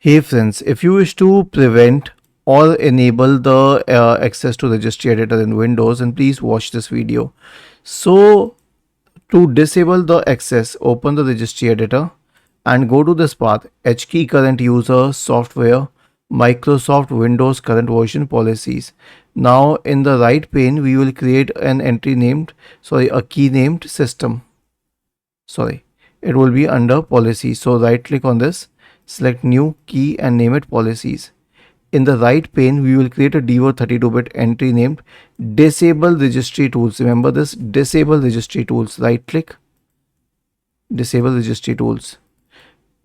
Hey friends, if you wish to prevent or enable the access to Registry Editor in Windows, then please watch this video. So to disable the access, open the Registry Editor and go to this path, HKey current user software, Microsoft Windows current version policies. Now in the right pane, we will create an entry named, a key named system. It will be under policies. So right click on this, select new key and name it policies. In the right pane, we will create a dword 32-bit entry named disable registry tools. Remember this, disable registry tools. Right click, disable registry tools.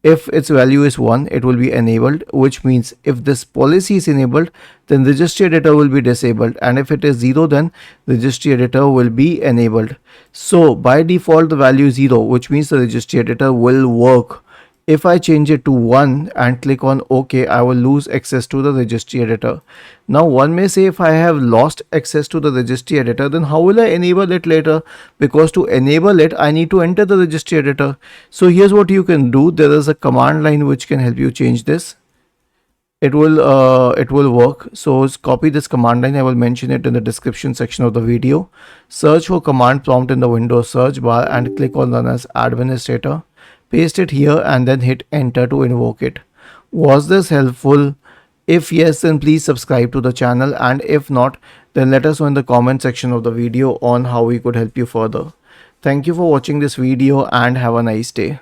If its value is 1, it will be enabled, which means if this policy is enabled, then Registry Editor will be disabled, and if it is 0, then Registry Editor will be enabled. So by default the value is 0, which means the Registry Editor will work. If I change it to 1 and click on OK, I will lose access to the Registry Editor. Now one may say, if I have lost access to the Registry Editor, then how will I enable it later? Because to enable it, I need to enter the Registry Editor. So here's what you can do. There is a command line which can help you change this. It will work. So copy this command line. I will mention it in the description section of the video. Search for command prompt in the Windows search bar and click on run as administrator. Paste it here and then hit enter to invoke it. Was this helpful? If yes, then please subscribe to the channel, and if not, then let us know in the comment section of the video on how we could help you further. Thank you for watching this video and have a nice day.